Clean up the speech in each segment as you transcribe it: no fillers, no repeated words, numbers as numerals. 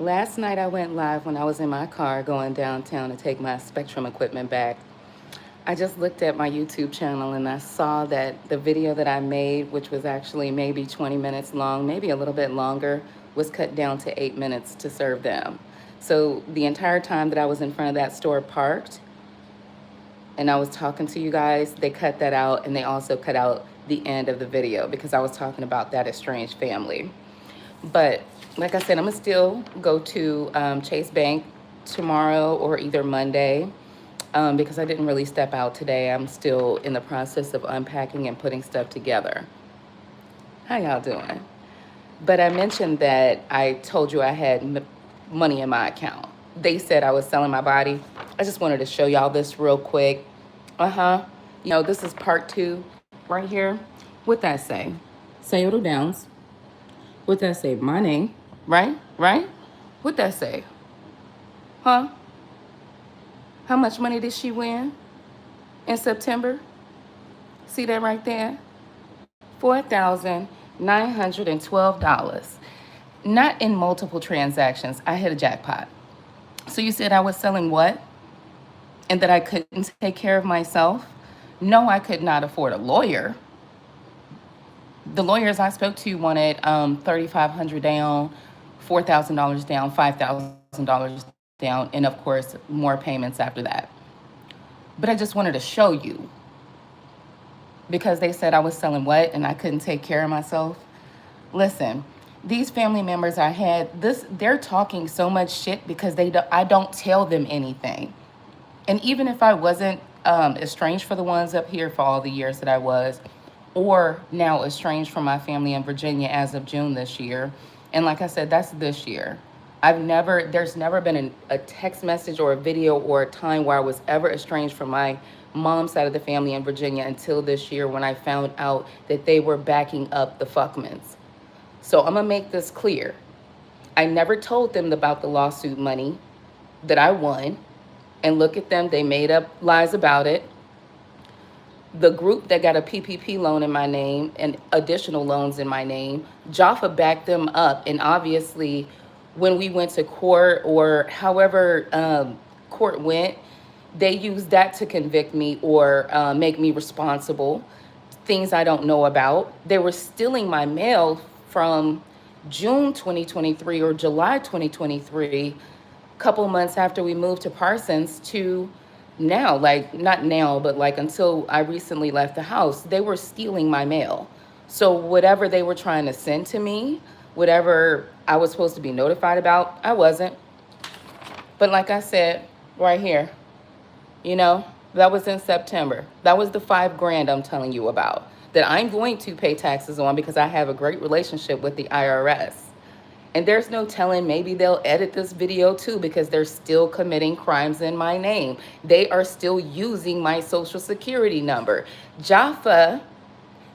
Last night I went live when I was in my car going downtown to take my Spectrum equipment back. I just looked at my YouTube channel and I saw that the video that I made, which was actually maybe 20 minutes long, maybe a little bit longer, was cut down to 8 minutes to serve them. So the entire time that I was in front of that store parked and I was talking to you guys, they cut that out and they also cut out the end of the video because I was talking about that estranged family. But like I said, I'm gonna still go to Chase Bank tomorrow or either Monday because I didn't really step out today. I'm still in the process of unpacking and putting stuff together. How y'all doing? But I mentioned that I told you I had money in my account. They said I was selling my body. I just wanted to show y'all this real quick. You know, this is part 2 right here. What that say? Sayodle Downs. What that say? My name. Right? Right? What that say? Huh? How much money did she win in September? See that right there? $4,912. Not in multiple transactions. I hit a jackpot. So you said I was selling what? And that I couldn't take care of myself? No, I could not afford a lawyer. The lawyers I spoke to wanted $3,500 down, $4,000 down, $5,000 down, and of course, more payments after that. But I just wanted to show you because they said I was selling what and I couldn't take care of myself. Listen, these family members I had, they're talking so much shit because I don't tell them anything. And even if I wasn't estranged for the ones up here for all the years that I was, or now estranged from my family in Virginia as of June this year, and like I said, that's this year. There's never been a text message or a video or a time where I was ever estranged from my mom's side of the family in Virginia until this year when I found out that they were backing up the Fuckmans. So I'm gonna make this clear. I never told them about the lawsuit money that I won. And look at them, they made up lies about it. The group that got a PPP loan in my name and additional loans in my name, Jaffa backed them up. And obviously, when we went to court or however court went, they used that to convict me or make me responsible, things I don't know about. They were stealing my mail from June 2023 or July 2023, couple months after we moved to Parsons to now, like not now, but like until I recently left the house, they were stealing my mail. So whatever they were trying to send to me, whatever I was supposed to be notified about, I wasn't. But like I said, right here, you know, that was in September. That was the $5,000 I'm telling you about that I'm going to pay taxes on because I have a great relationship with the IRS. And there's no telling, maybe they'll edit this video too because they're still committing crimes in my name. They are still using my social security number. Jaffa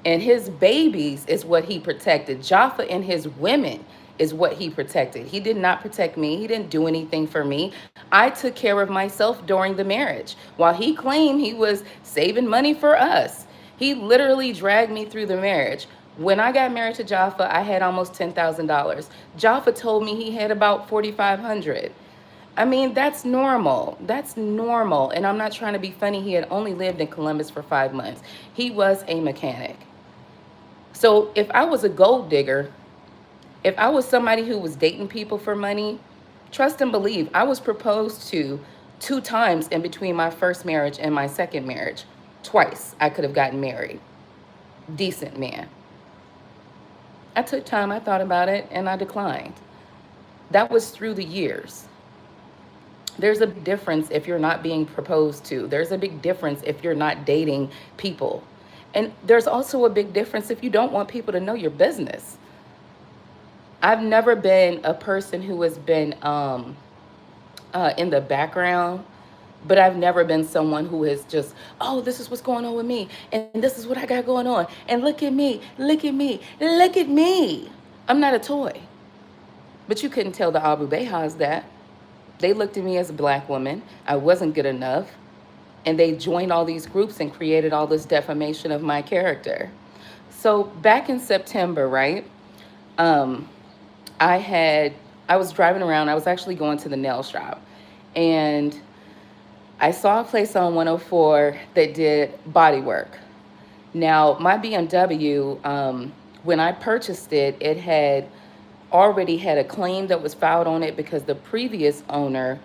and his babies is what he protected. Jaffa and his women is what he protected. He did not protect me. He didn't do anything for me. I took care of myself during the marriage. While he claimed he was saving money for us, he literally dragged me through the marriage. When I got married to Jaffa, I had almost $10,000. Jaffa told me he had about $4,500. I mean, that's normal. That's normal. And I'm not trying to be funny. He had only lived in Columbus for 5 months. He was a mechanic. So if I was a gold digger, if I was somebody who was dating people for money, trust and believe, I was proposed to 2 times in between my first marriage and my second marriage. Twice I could have gotten married. Decent man. I took time, I thought about it, and I declined. That was through the years. There's a big difference if you're not being proposed to. There's a big difference if you're not dating people. And there's also a big difference if you don't want people to know your business. I've never been a person who has been in the background, but I've never been someone who has just, oh, this is what's going on with me, and this is what I got going on, and look at me, look at me, look at me. I'm not a toy. But you couldn't tell the Abu Behas that. They looked at me as a black woman. I wasn't good enough. And they joined all these groups and created all this defamation of my character. So back in September, right, I had I was driving around. I was actually going to the nail shop, and I saw a place on 104 that did body work. Now, my BMW, when I purchased it, it had already had a claim that was filed on it because the previous owner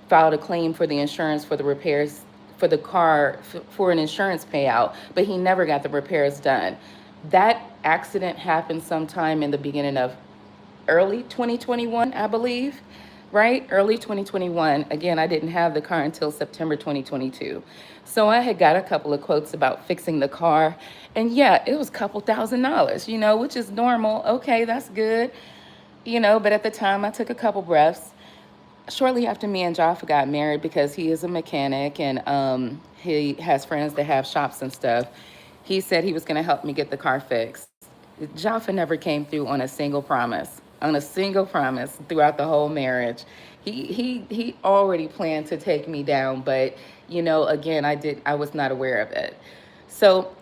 filed a claim for the insurance for the repairs for the car for an insurance payout, but he never got the repairs done. That accident happened sometime in the beginning of early 2021, I believe, right? Early 2021. Again, I didn't have the car until September 2022. So I had got a couple of quotes about fixing the car. And yeah, it was a couple $1,000s, which is normal. Okay, that's good. But at the time I took a couple breaths. Shortly after me and Jaffa got married, because he is a mechanic and he has friends that have shops and stuff, he said he was going to help me get the car fixed. Jaffa never came through on a single promise, throughout the whole marriage. He already planned to take me down, but again, I was not aware of it. So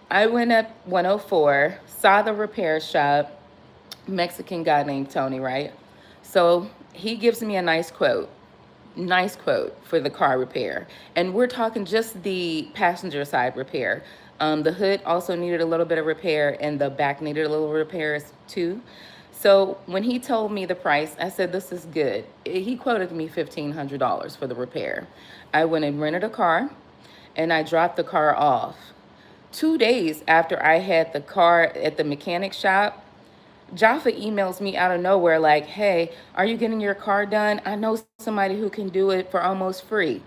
I went up 104, saw the repair shop, Mexican guy named Tony, right? So he gives me a nice quote for the car repair. And we're talking just the passenger side repair. The hood also needed a little bit of repair, and the back needed a little repairs too. So when he told me the price, I said, this is good. He quoted me $1,500 for the repair. I went and rented a car, and I dropped the car off. 2 days after I had the car at the mechanic shop, Jaffa emails me out of nowhere like, hey, are you getting your car done? I know somebody who can do it for almost free.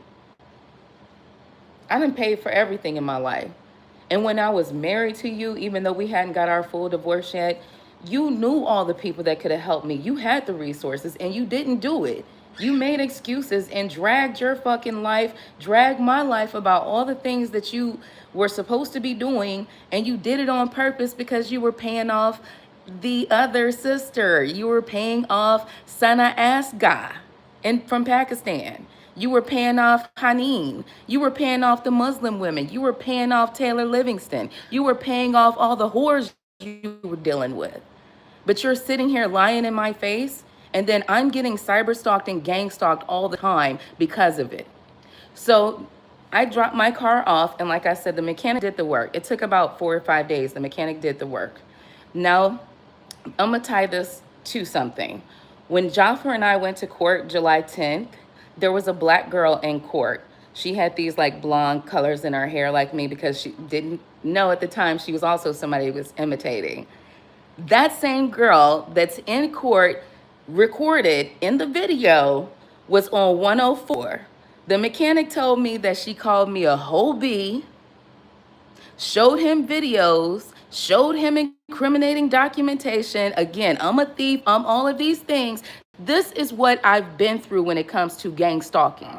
I done paid for everything in my life. And when I was married to you, even though we hadn't got our full divorce yet, you knew all the people that could have helped me. You had the resources, and you didn't do it. You made excuses and dragged your fucking life, dragged my life about all the things that you were supposed to be doing, and you did it on purpose because you were paying off the other sister. You were paying off Sana Asga from Pakistan. You were paying off Haneen. You were paying off the Muslim women. You were paying off Taylor Livingston. You were paying off all the whores you were dealing with. But you're sitting here lying in my face, and then I'm getting cyber stalked and gang stalked all the time because of it. So I dropped my car off, and like I said, the mechanic did the work. It took about 4 or 5 days. The mechanic did the work. Now, I'm going to tie this to something. When Jafar and I went to court July 10th, there was a black girl in court. She had these like blonde colors in her hair like me because she didn't know at the time she was also somebody who was imitating. That same girl that's in court, recorded in the video, was on 104. The mechanic told me that she called me a whole bee, showed him videos, showed him incriminating documentation. Again, I'm a thief, I'm all of these things. This is what I've been through when it comes to gang stalking.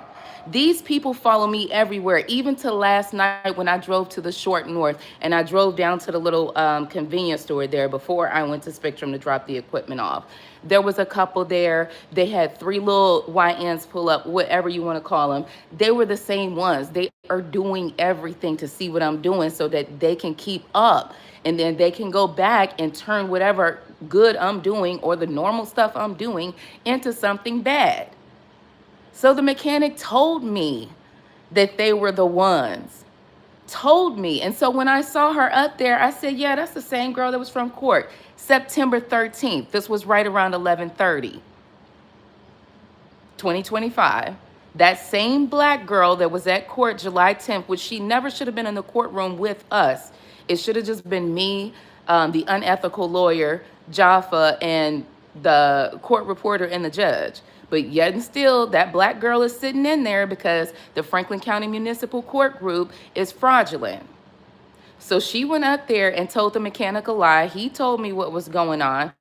These people follow me everywhere, even to last night when I drove to the Short North and I drove down to the little convenience store there before I went to Spectrum to drop the equipment off. There was a couple there. They had 3 little YNs pull up, whatever you want to call them. They were the same ones. They are doing everything to see what I'm doing so that they can keep up. And then they can go back and turn whatever good I'm doing or the normal stuff I'm doing into something bad. So the mechanic told me that they were the ones. Told me. And so when I saw her up there, I said, yeah, that's the same girl that was from court. September 13th. This was right around 11:30. 2025. That same black girl that was at court July 10th, which she never should have been in the courtroom with us. It should have just been me, the unethical lawyer, Jaffa, and the court reporter and the judge. But yet and still, that black girl is sitting in there because the Franklin County Municipal Court Group is fraudulent. So she went up there and told the mechanic a lie. He told me what was going on,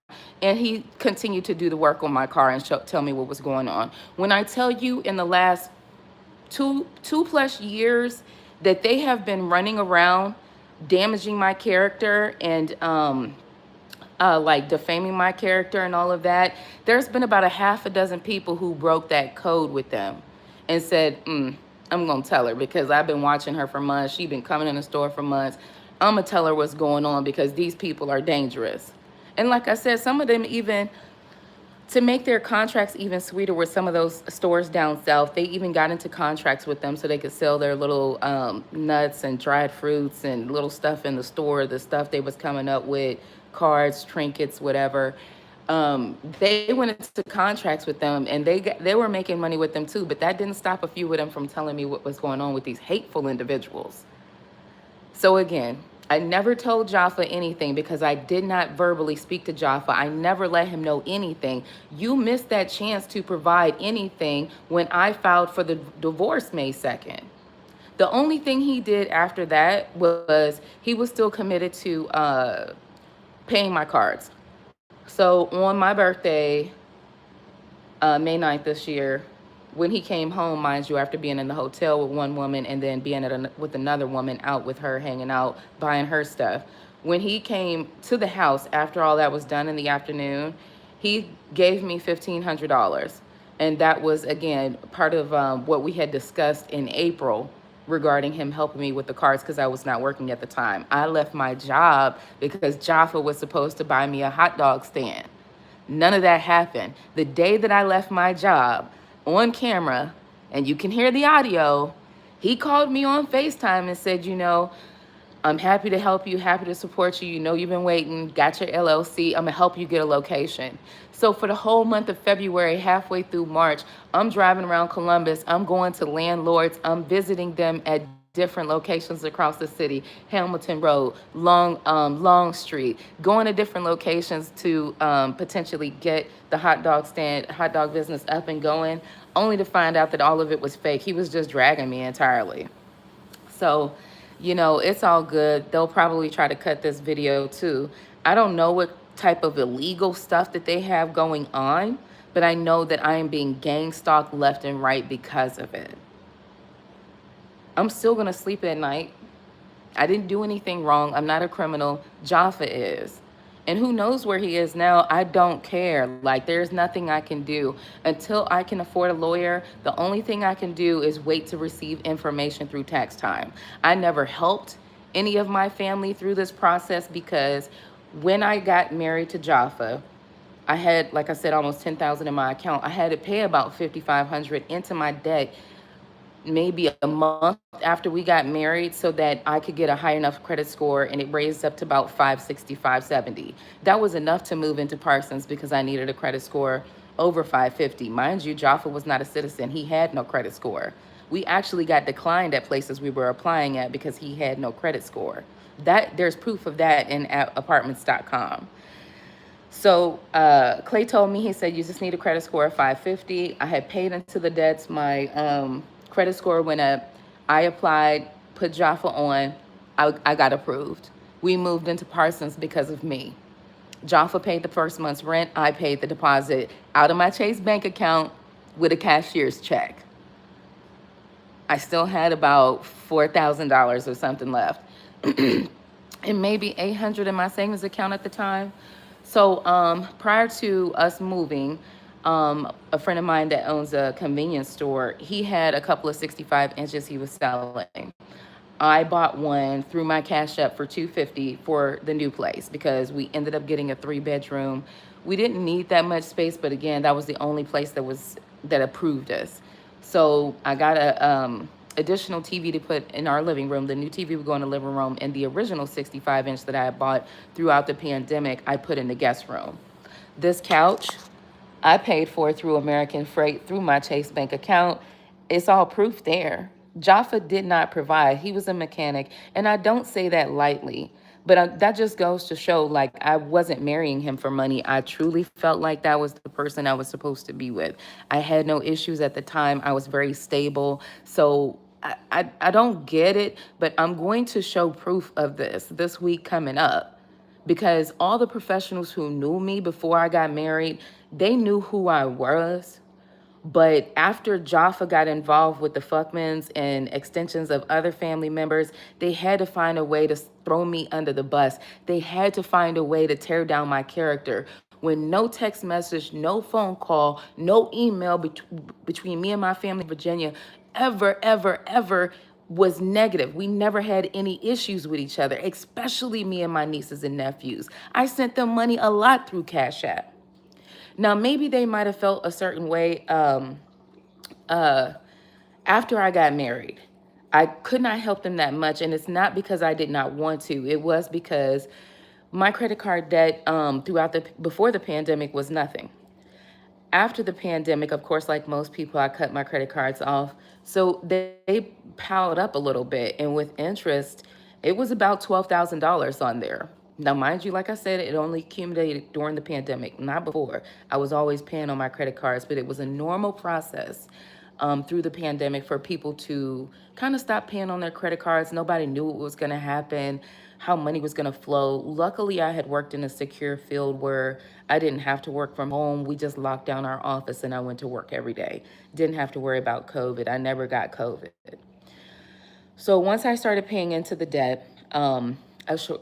and he continued to do the work on my car and tell me what was going on. When I tell you in the last two plus years that they have been running around damaging my character and like defaming my character and all of that, there's been about a half a dozen people who broke that code with them and said, I'm gonna tell her because I've been watching her for months. She's been coming in the store for months. I'm gonna tell her what's going on because these people are dangerous. And like I said, some of them even To make their contracts even sweeter with some of those stores down south, they even got into contracts with them so they could sell their little nuts and dried fruits and little stuff in the store, the stuff they was coming up with, cards, trinkets, whatever. They went into contracts with them, and they were making money with them too. But that didn't stop a few of them from telling me what was going on with these hateful individuals. So again, I never told Jaffa anything because I did not verbally speak to Jaffa. I never let him know anything. You missed that chance to provide anything when I filed for the divorce May 2nd. The only thing he did after that was he was still committed to paying my cards. So on my birthday, May 9th this year, when he came home, mind you, after being in the hotel with one woman and then being with another woman, out with her, hanging out, buying her stuff. When he came to the house after all that was done in the afternoon, he gave me $1,500. And that was, again, part of what we had discussed in April regarding him helping me with the cards because I was not working at the time. I left my job because Jaffa was supposed to buy me a hot dog stand. None of that happened. The day that I left my job, on camera, and you can hear the audio, he called me on FaceTime and said, I'm happy to help you, happy to support you. You know you've been waiting, got your LLC. I'm gonna help you get a location. So for the whole month of February, halfway through March, I'm driving around Columbus. I'm going to landlords. I'm visiting them at different locations across the city, Hamilton Road, Long Street, going to different locations to potentially get the hot dog business up and going, only to find out that all of it was fake. He was just dragging me entirely. So, it's all good. They'll probably try to cut this video too. I don't know what type of illegal stuff that they have going on, but I know that I am being gang stalked left and right because of it. I'm still going to sleep at night. I didn't do anything wrong. I'm not a criminal. Jaffa is. And who knows where he is now? I don't care. Like, there's nothing I can do. Until I can afford a lawyer, the only thing I can do is wait to receive information through tax time. I never helped any of my family through this process because when I got married to Jaffa, I had, like I said, almost $10,000 in my account. I had to pay about $5,500 into my debt maybe a month after we got married so that I could get a high enough credit score, and it raised up to about 560, 570. That was enough to move into Parsons because I needed a credit score over 550. Mind you, Jaffa was not a citizen. He had no credit score. We actually got declined at places we were applying at because he had no credit score. There's proof of that in apartments.com. So Clay told me, he said, you just need a credit score of 550. I had paid into the debts. My credit score went up. I applied, put Jaffa on. I got approved. We moved into Parsons because of me. Jaffa paid the first month's rent. I paid the deposit out of my Chase bank account with a cashier's check. I still had about $4,000 or something left. And maybe $800 in my savings account at the time. So prior to us moving, a friend of mine that owns a convenience store, he had a couple of 65 inches he was selling. I bought one through my Cash App for $250 for the new place because we ended up getting a 3-bedroom. We didn't need that much space, but again, that was the only place that approved us. So I got a additional TV to put in our living room. The new TV would go in the living room, and the original 65-inch that I had bought throughout the pandemic, I put in the guest room. This couch, I paid for through American Freight, through my Chase bank account. It's all proof there. Jaffa did not provide. He was a mechanic, and I don't say that lightly, but that just goes to show, like, I wasn't marrying him for money. I truly felt like that was the person I was supposed to be with. I had no issues at the time. I was very stable. So I don't get it, but I'm going to show proof of this week coming up, because all the professionals who knew me before I got married, they knew who I was. But after Jaffa got involved with the Fuckmans and extensions of other family members, they had to find a way to throw me under the bus. They had to find a way to tear down my character. When no text message, no phone call, no email between me and my family in Virginia ever was negative. We never had any issues with each other, especially me and my nieces and nephews. I sent them money a lot through Cash App. Now, maybe they might have felt a certain way uh, after I got married. I could not help them that much. And it's not because I did not want to, it was because my credit card debt before the pandemic was nothing. After the pandemic, of course, like most people, I cut my credit cards off. So they piled up a little bit. And with interest, it was about $12,000 on there. Now, mind you, like I said, it only accumulated during the pandemic, not before. I was always paying on my credit cards, but it was a normal process through the pandemic for people to kind of stop paying on their credit cards. Nobody knew what was going to happen, how money was going to flow. Luckily, I had worked in a secure field where I didn't have to work from home. We just locked down our office and I went to work every day. Didn't have to worry about COVID. I never got COVID. So once I started paying into the debt,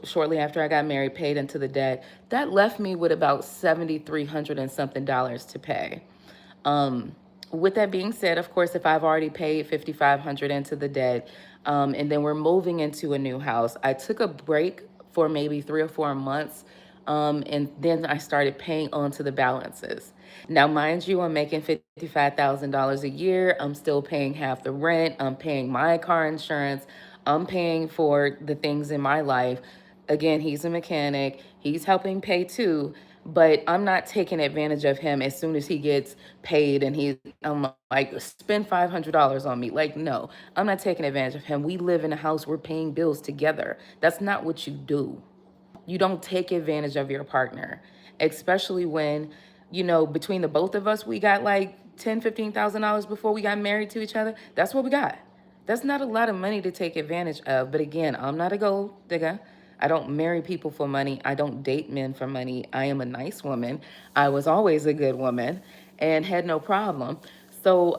shortly after I got married, paid into the debt, that left me with about 7,300 and something dollars to pay. Um, with that being said, of course, if I've already paid 5,500 into the debt, and then we're moving into a new house, I took a break for maybe 3 or 4 months, and then I started paying onto the balances. Now, mind you, I'm making $55,000 a year. I'm still paying half the rent. I'm paying my car insurance. I'm paying for the things in my life. Again, he's a mechanic. He's helping pay too, but I'm not taking advantage of him as soon as he gets paid and I'm like, spend $500 on me. Like, no, I'm not taking advantage of him. We live in a house, we're paying bills together. That's not what you do. You don't take advantage of your partner, especially when, between the both of us, we got like $10,000, $15,000 before we got married to each other. That's what we got. That's not a lot of money to take advantage of. But again, I'm not a gold digger. I don't marry people for money. I don't date men for money. I am a nice woman. I was always a good woman and had no problem. So,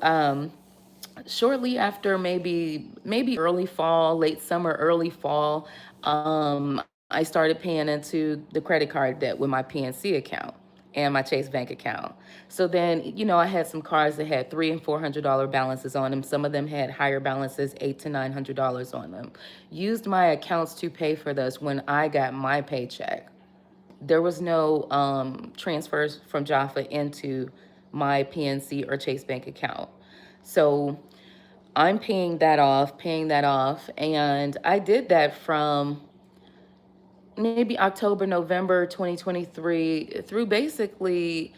shortly after, maybe early fall, late summer, early fall, I started paying into the credit card debt with my PNC account and my Chase Bank account. So then, I had some cards that had $300 and $400 balances on them. Some of them had higher balances, $800 to $900 on them. Used my accounts to pay for this when I got my paycheck. There was no transfers from Jaffa into my PNC or Chase Bank account. So I'm paying that off. And I did that from maybe October, November 2023 through basically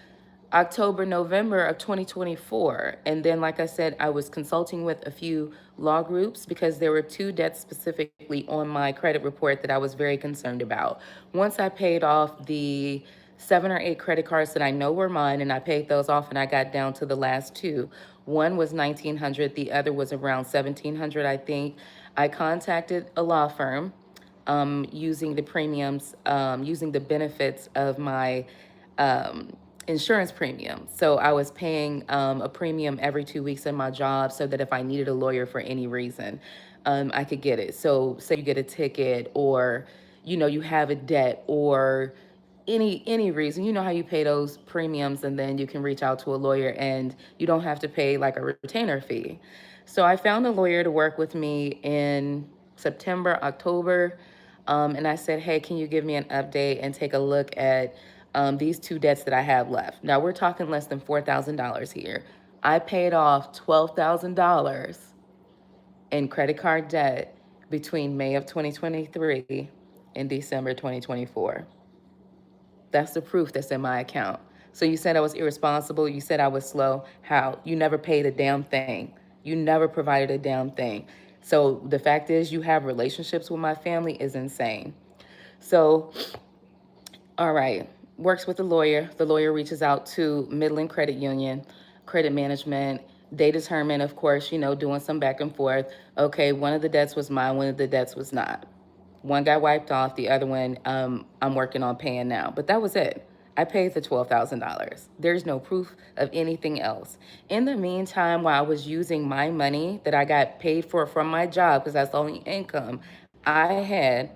October, November of 2024. And then, like I said, I was consulting with a few law groups because there were two debts specifically on my credit report that I was very concerned about. Once I paid off the 7 or 8 credit cards that I know were mine, and I paid those off, and I got down to the last two. One was 1,900, the other was around 1,700, I think. I contacted a law firm using the premiums, using the benefits of my insurance premium. So I was paying a premium every 2 weeks in my job so that if I needed a lawyer for any reason, I could get it. So say you get a ticket or, you have a debt or any reason, you know how you pay those premiums and then you can reach out to a lawyer and you don't have to pay like a retainer fee. So I found a lawyer to work with me in September, October. And I said, hey, can you give me an update and take a look at these two debts that I have left? Now we're talking less than $4,000 here. I paid off $12,000 in credit card debt between May of 2023 and December 2024. That's the proof that's in my account. So you said I was irresponsible. You said I was slow. How? You never paid a damn thing. You never provided a damn thing. So the fact is you have relationships with my family is insane. So, all right, works with the lawyer. The lawyer reaches out to Midland Credit Union, credit management. They determine, of course, doing some back and forth. Okay, one of the debts was mine, one of the debts was not. One got wiped off, the other one I'm working on paying now. But that was it. I paid the $12,000. There's no proof of anything else. In the meantime, while I was using my money that I got paid for from my job, because that's the only income I had,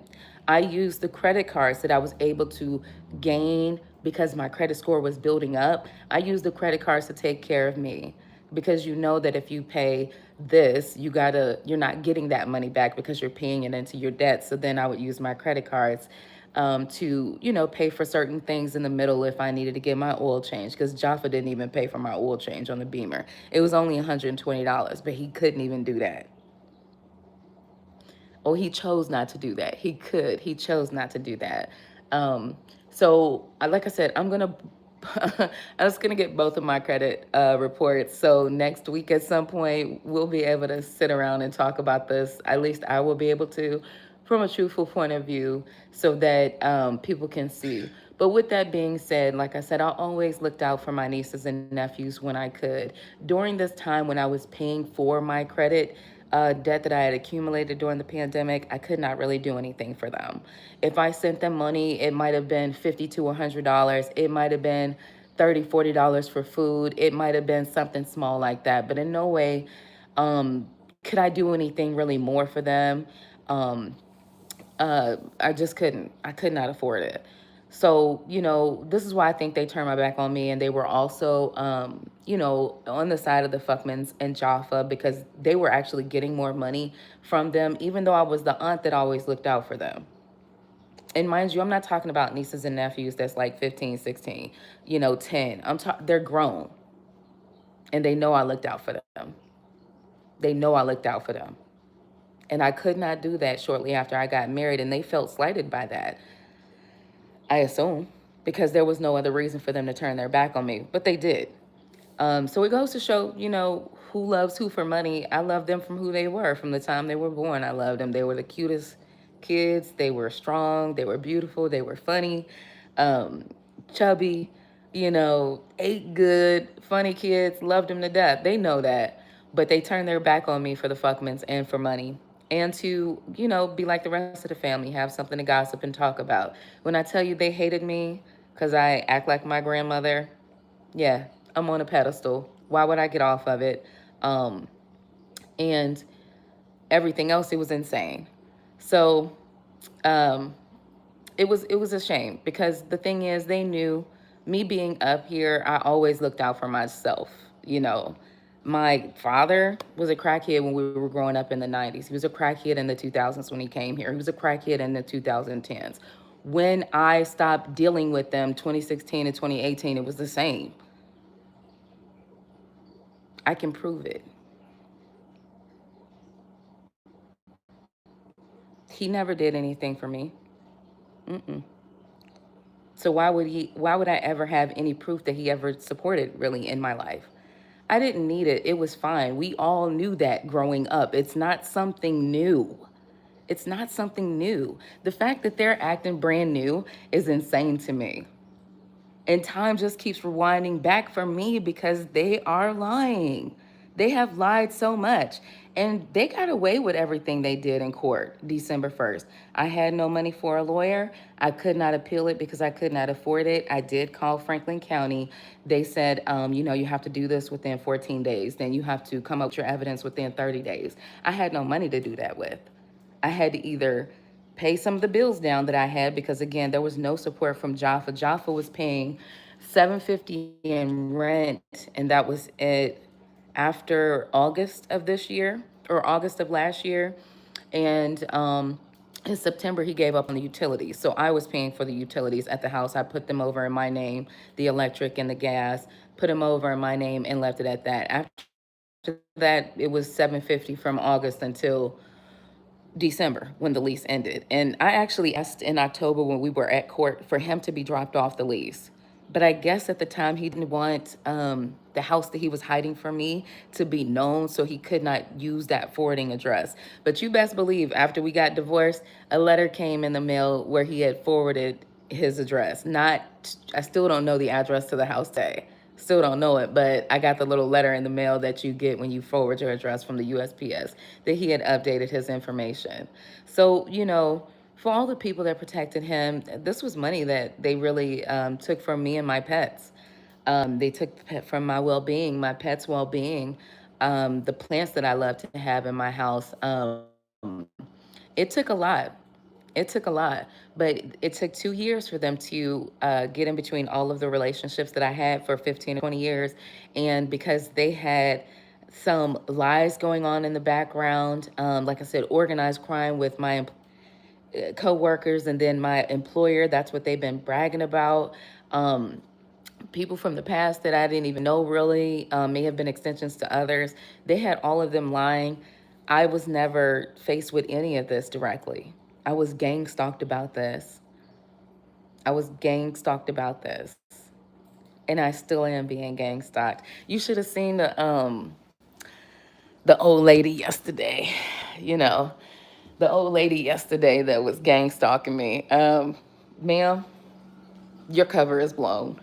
I used the credit cards that I was able to gain because my credit score was building up. I used the credit cards to take care of me because you know that if you pay this, you're not getting that money back because you're paying it into your debt. So then I would use my credit cards to, pay for certain things in the middle if I needed to get my oil change, because Jaffa didn't even pay for my oil change on the Beamer. It was only $120, but he couldn't even do that. Oh, he chose not to do that. He could. He chose not to do that. So, like I said, I'm just gonna get both of my credit reports. So next week at some point, we'll be able to sit around and talk about this. At least I will be able to, from a truthful point of view, so that people can see. But with that being said, like I said, I always looked out for my nieces and nephews when I could. During this time when I was paying for my credit, debt that I had accumulated during the pandemic, I could not really do anything for them. If I sent them money, it might have been $50 to $100. It might have been $30, $40 for food. It might have been something small like that. But in no way could I do anything really more for them. I just couldn't. I could not afford it. So, this is why I think they turned my back on me. And they were also, on the side of the Fuckmans and Jaffa, because they were actually getting more money from them, even though I was the aunt that always looked out for them. And mind you, I'm not talking about nieces and nephews that's like 15, 16, 10. They're grown. And they know I looked out for them. They know I looked out for them. And I could not do that shortly after I got married. And they felt slighted by that, I assume, because there was no other reason for them to turn their back on me. But they did. So it goes to show, who loves who for money. I love them from who they were. From the time they were born, I loved them. They were the cutest kids. They were strong. They were beautiful. They were funny, chubby, ate good, funny kids. Loved them to death. They know that. But they turned their back on me for the Fuckmans and for money. And to, be like the rest of the family, have something to gossip and talk about. When I tell you they hated me because I act like my grandmother, yeah, I'm on a pedestal. Why would I get off of it? And everything else, it was insane. So um, it was a shame, because the thing is, they knew me being up here, I always looked out for myself. My father was a crackhead when we were growing up in the 90s. He was a crackhead in the 2000s when he came here. He was a crackhead in the 2010s. When I stopped dealing with them, 2016 and 2018, it was the same. I can prove it. He never did anything for me. Mm-mm. So why would I ever have any proof that he ever supported really in my life? I didn't need it. It was fine. We all knew that growing up. It's not something new. It's not something new. The fact that they're acting brand new is insane to me. And time just keeps rewinding back for me, because they are lying. They have lied so much. And they got away with everything they did in court December 1st. I had no money for a lawyer. I could not appeal it because I could not afford it. I did call Franklin County. They said, you have to do this within 14 days. Then you have to come up with your evidence within 30 days. I had no money to do that with. I had to either pay some of the bills down that I had, because again, there was no support from Jaffa. Jaffa was paying $750 in rent, and that was it after August of this year, or August of last year. And in September, he gave up on the utilities. So I was paying for the utilities at the house. I put them over in my name, the electric and the gas, put them over in my name and left it at that. After that, it was $750 from August until December when the lease ended. And I actually asked in October when we were at court for him to be dropped off the lease. But I guess at the time he didn't want the house that he was hiding from me to be known, so he could not use that forwarding address. But you best believe after we got divorced, a letter came in the mail where he had forwarded his address. I still don't know the address to the house today. Still don't know it, but I got the little letter in the mail that you get when you forward your address from the USPS that he had updated his information. So, for all the people that protected him, this was money that they really took from me and my pets. They took from my well-being, my pets' well-being, the plants that I love to have in my house. It took a lot. It took a lot, but it took 2 years for them to get in between all of the relationships that I had for 15 or 20 years. And because they had some lies going on in the background, like I said, organized crime with my co-workers, and then my employer. That's what they've been bragging about. People from the past that I didn't even know really, may have been extensions to others. They had all of them lying. I was never faced with any of this directly. I was gang stalked about this. I was gang stalked about this. And I still am being gang stalked. You should have seen the old lady yesterday. You know, the old lady yesterday that was gang stalking me. Ma'am, your cover is blown.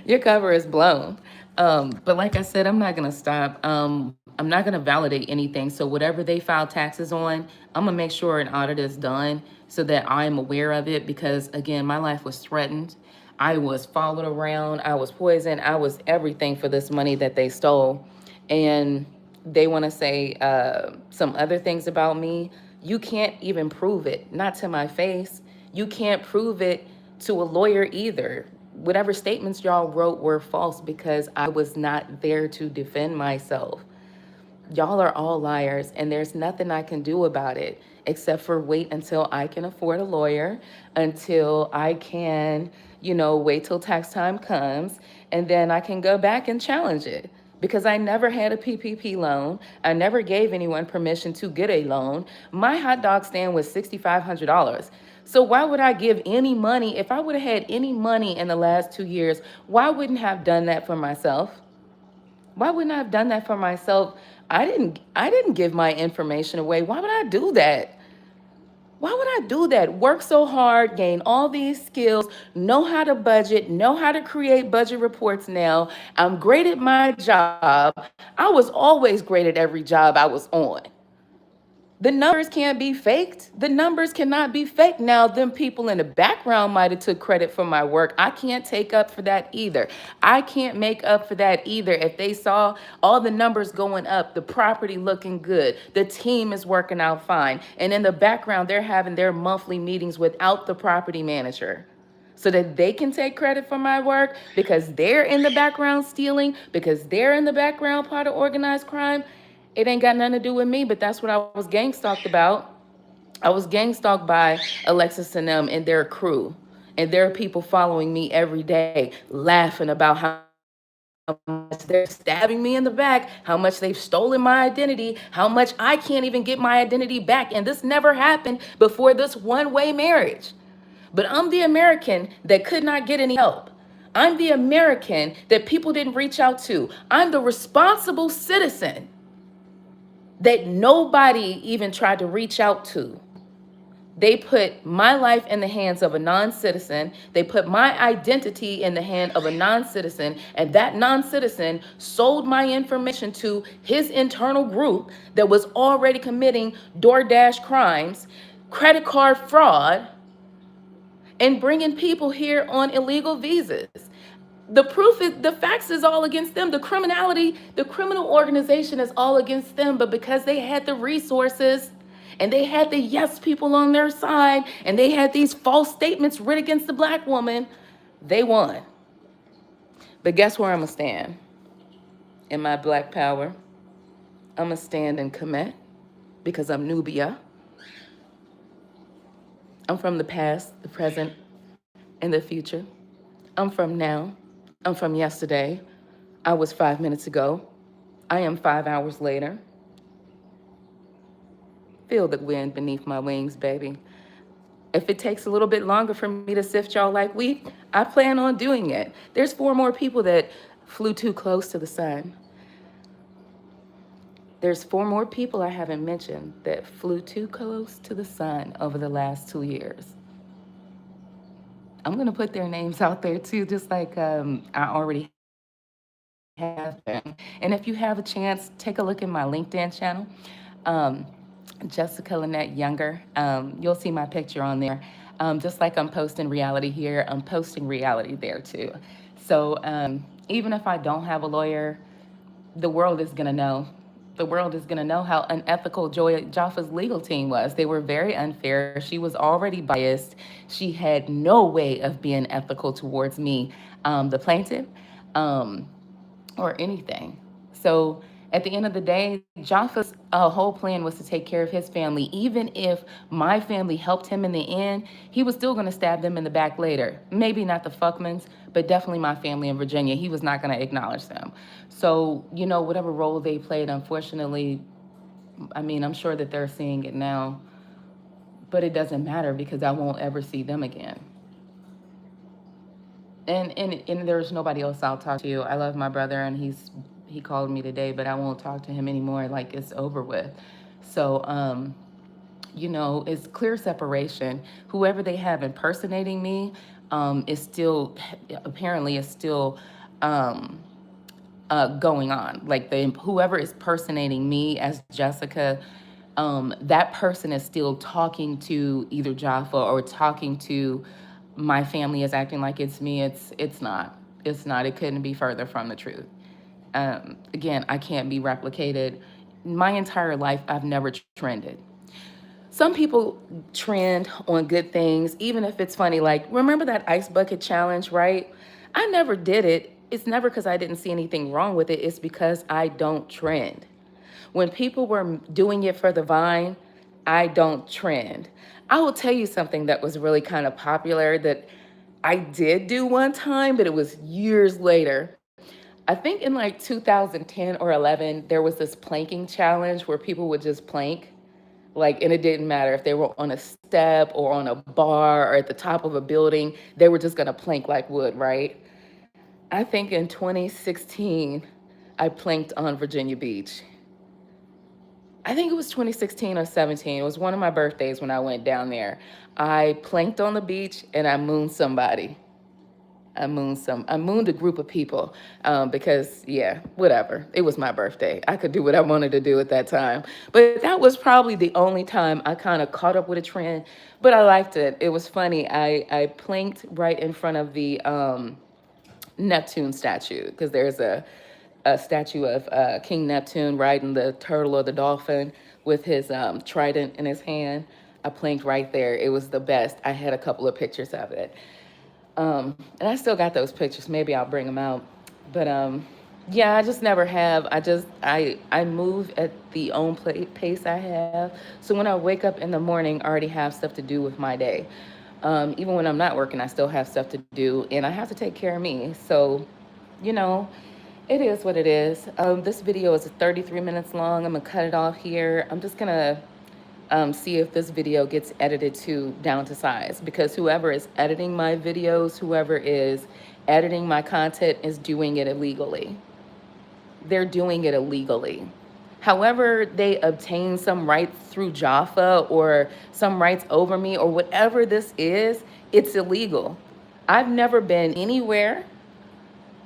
Your cover is blown. But like I said, I'm not gonna stop. I'm not gonna validate anything. So whatever they file taxes on, I'm gonna make sure an audit is done so that I'm aware of it. Because again, my life was threatened. I was followed around. I was poisoned. I was everything for this money that they stole. And they want to say some other things about me. You can't even prove it, not to my face. You can't prove it to a lawyer either. Whatever statements y'all wrote were false because I was not there to defend myself. Y'all are all liars, and there's nothing I can do about it except for wait until I can afford a lawyer, until I can, wait till tax time comes, and then I can go back and challenge it. Because I never had a PPP loan. I never gave anyone permission to get a loan. My hot dog stand was $6,500. So why would I give any money? If I would have had any money in the last 2 years, why wouldn't I have done that for myself? Why wouldn't I have done that for myself? I didn't give my information away. Why would I do that? Why would I do that? Work so hard, gain all these skills, know how to budget, know how to create budget reports now. I'm great at my job. I was always great at every job I was on. The numbers can't be faked. The numbers cannot be faked. Now, them people in the background might have took credit for my work. I can't take up for that either. I can't make up for that either. If they saw all the numbers going up, the property looking good, the team is working out fine, and in the background, they're having their monthly meetings without the property manager so that they can take credit for my work because they're in the background stealing, because they're in the background part of organized crime. It ain't got nothing to do with me, but that's what I was gang stalked about. I was gang stalked by Alexis and them and their crew. And there are people following me every day, laughing about how much they're stabbing me in the back, how much they've stolen my identity, how much I can't even get my identity back. And this never happened before this one-way marriage. But I'm the American that could not get any help. I'm the American that people didn't reach out to. I'm the responsible citizen that nobody even tried to reach out to. They put my life in the hands of a non-citizen. They put my identity in the hand of a non-citizen, and that non-citizen sold my information to his internal group that was already committing DoorDash crimes, credit card fraud, and bringing people here on illegal visas. The proof is, the facts is all against them. The criminality, the criminal organization is all against them. But because they had the resources and they had the yes people on their side and they had these false statements written against the black woman, they won. But guess where I'm going to stand? In my black power, I'm going to stand and commit because I'm Nubia. I'm from the past, the present, and the future. I'm from now. I'm from yesterday. I was 5 minutes ago. I am 5 hours later. Feel the wind beneath my wings, baby. If it takes a little bit longer for me to sift y'all like wheat, I plan on doing it. There's 4 more people that flew too close to the sun. There's 4 more people I haven't mentioned that flew too close to the sun over the last 2 years. I'm going to put their names out there too, just like I already have been. And if you have a chance, take a look at my LinkedIn channel, Jessica Lynette Younger. You'll see my picture on there. Just like I'm posting reality here, I'm posting reality there too. So even if I don't have a lawyer, the world is going to know. The world is going to know how unethical Joy Jaffa's legal team was. They were very unfair. She was already biased. She had no way of being ethical towards me, the plaintiff, or anything. So At the end of the day, Jaffa's whole plan was to take care of his family. Even if my family helped him in the end, he was still going to stab them in the back later. Maybe not the Fuckmans, but definitely my family in Virginia. He was not going to acknowledge them. So, you know, whatever role they played, unfortunately, I mean, I'm sure that they're seeing it now, but it doesn't matter because I won't ever see them again. And there's nobody else I'll talk to. I love my brother, and he called me today, but I won't talk to him anymore. Like, it's over with. So you know, it's clear separation. Whoever they have impersonating me is still, apparently is still going on. Like, whoever is personating me as Jessica, that person is still talking to either Jaffa or talking to my family is acting like it's me. It's not. It's not. It couldn't be further from the truth. Again, I can't be replicated. My entire life, I've never trended. Some people trend on good things, even if it's funny. Like, remember that ice bucket challenge, right? I never did it. It's never because I didn't see anything wrong with it. It's because I don't trend. When people were doing it for the Vine, I don't trend. I will tell you something that was really kind of popular that I did do one time, but it was years later. I think in like 2010 or 11, there was this planking challenge where people would just plank. Like, and it didn't matter if they were on a step or on a bar or at the top of a building, they were just gonna plank like wood, right? I think in 2016, I planked on Virginia Beach. I think it was 2016 or 17. It was one of my birthdays when I went down there. I planked on the beach and I mooned somebody. I mooned a group of people because, yeah, whatever. It was my birthday. I could do what I wanted to do at that time. But that was probably the only time I kind of caught up with a trend. But I liked it. It was funny. I planked right in front of the Neptune statue because there's a statue of King Neptune riding the turtle or the dolphin with his trident in his hand. I planked right there. It was the best. I had a couple of pictures of it. And I still got those pictures. Maybe I'll bring them out. But yeah, I just never have. I move at the own pace I have. So when I wake up in the morning, I already have stuff to do with my day. Even when I'm not working, I still have stuff to do, and I have to take care of me. So, you know, it is what it is. This video is 33 minutes long. I'm gonna cut it off here. I'm just gonna see if this video gets edited to down to size, because whoever is editing my videos, whoever is editing my content is doing it illegally. They're doing it illegally. However, they obtain some rights through Jaffa or some rights over me or whatever this is, it's illegal. I've never been anywhere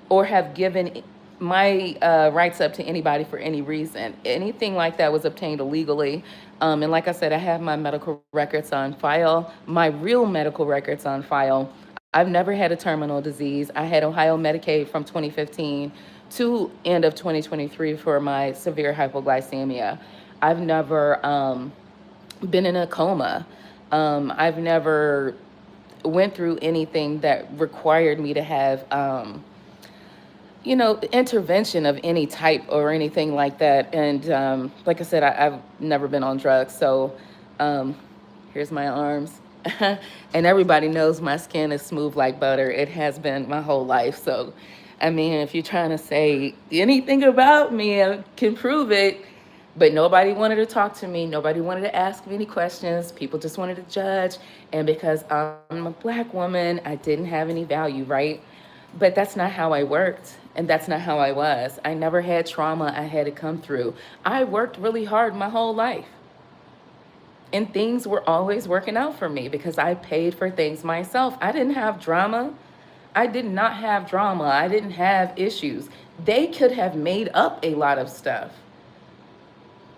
or have given my rights up to anybody for any reason. Anything like that was obtained illegally. And like I said, I have my medical records on file, my real medical records on file. I've never had a terminal disease. I had Ohio Medicaid from 2015 to end of 2023 for my severe hypoglycemia. I've never been in a coma. I've never went through anything that required me to have you know, intervention of any type or anything like that. And like I said, I've never been on drugs. So here's my arms. And everybody knows my skin is smooth like butter. It has been my whole life. So, I mean, if you're trying to say anything about me, I can prove it. But nobody wanted to talk to me. Nobody wanted to ask me any questions. People just wanted to judge. And because I'm a Black woman, I didn't have any value, right? But that's not how I worked, and that's not how I was. I never had trauma I had to come through. I worked really hard my whole life, and things were always working out for me because I paid for things myself. I didn't have drama. I did not have drama. I didn't have issues. They could have made up a lot of stuff,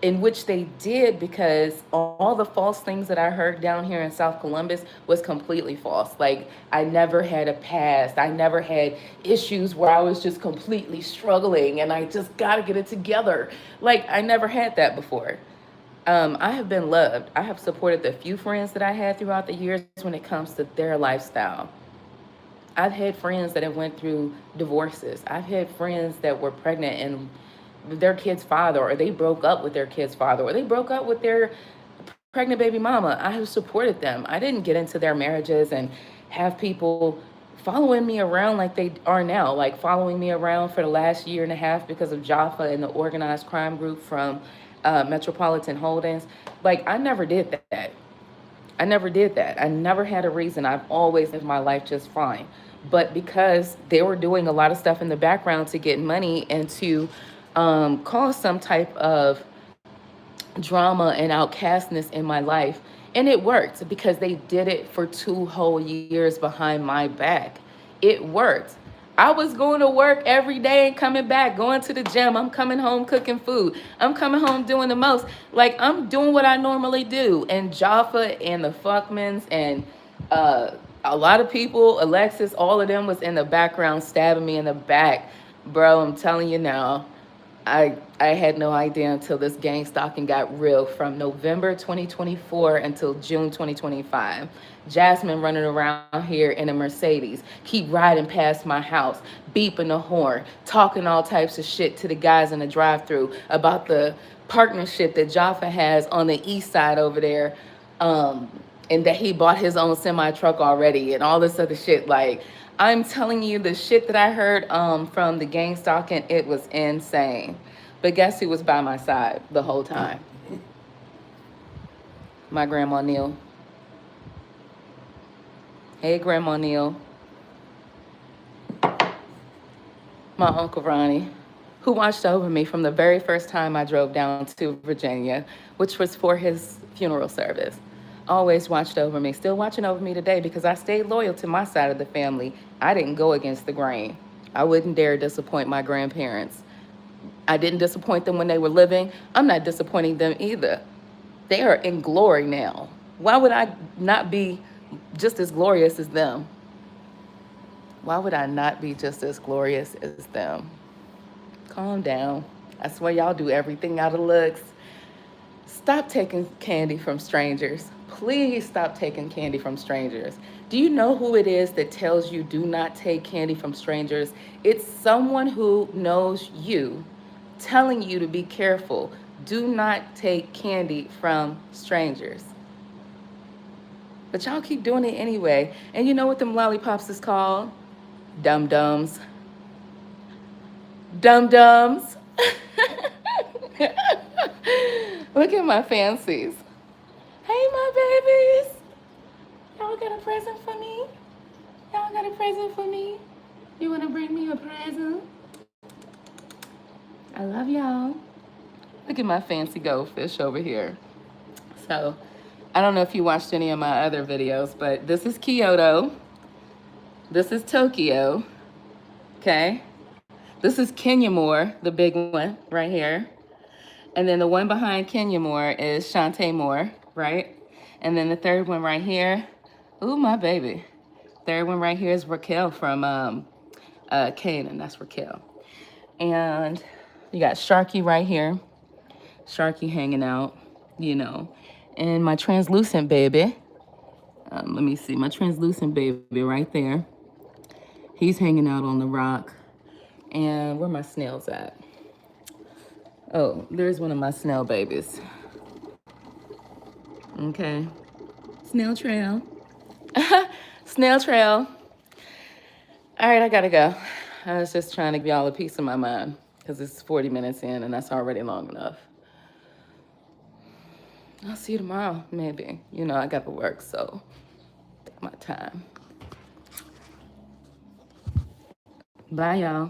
in which they did, because all the false things that I heard down here in South Columbus was completely false. Like, I never had a past. I never had issues where I was just completely struggling and I just got to get it together. Like, I never had that before. I have been loved. I have supported the few friends that I had throughout the years when it comes to their lifestyle. I've had friends that have went through divorces. I've had friends that were pregnant and their kid's father, or they broke up with their kid's father, or they broke up with their pregnant baby mama. I have supported them. I didn't get into their marriages and have people following me around like they are now, like following me around for the last year and a half because of Jaffa and the organized crime group from Metropolitan Holdings. Like, I never did that. I never did that. I never had a reason. I've always lived my life just fine. But because they were doing a lot of stuff in the background to get money and to cause some type of drama and outcastness in my life. And it worked because they did it for 2 whole years behind my back. It worked. I was going to work every day and coming back, going to the gym. I'm coming home cooking food. I'm coming home doing the most. Like, I'm doing what I normally do. And Jaffa and the Fuckmans and a lot of people, Alexis, all of them was in the background stabbing me in the back. Bro, I'm telling you now, I had no idea until this gang stalking got real, from November 2024 until June 2025. Jasmine running around here in a Mercedes, keep riding past my house, beeping the horn, talking all types of shit to the guys in the drive-thru about the partnership that Jaffa has on the east side over there, and that he bought his own semi-truck already and all this other shit. Like, I'm telling you, the shit that I heard from the gang stalking, it was insane. But guess who was by my side the whole time? My Grandma Neil. Hey, Grandma Neil. My Uncle Ronnie, who watched over me from the very first time I drove down to Virginia, which was for his funeral service. Always watched over me, still watching over me today, because I stayed loyal to my side of the family. I didn't go against the grain. I wouldn't dare disappoint my grandparents. I didn't disappoint them when they were living. I'm not disappointing them either. They are in glory now. Why would I not be just as glorious as them? Why would I not be just as glorious as them? Calm down. I swear y'all do everything out of looks. Stop taking candy from strangers. Please stop taking candy from strangers. Do you know who it is that tells you do not take candy from strangers? It's someone who knows you, telling you to be careful. Do not take candy from strangers. But y'all keep doing it anyway. And you know what them lollipops is called? Dum-dums. Dum-dums. Look at my fancies. Hey, my babies. Y'all got a present for me? Y'all got a present for me? You want to bring me a present? I love y'all. Look at my fancy goldfish over here. So, I don't know if you watched any of my other videos, but this is Kyoto. This is Tokyo. Okay? This is Kenya Moore, the big one right here. And then the one behind Kenya Moore is Shantae Moore, right? And then the third one right here, ooh, my baby. Third one right here is Raquel from Canaan. That's Raquel. And you got Sharky right here. Sharky hanging out, you know. And my translucent baby. Let me see, my translucent baby right there. He's hanging out on the rock. And where my snails at? Oh, there's one of my snail babies. Okay. Snail trail. Snail trail. All right, I gotta go. I was just trying to give y'all a piece of my mind because it's 40 minutes in and that's already long enough. I'll see you tomorrow, maybe. You know, I got to work, so take my time. Bye, y'all.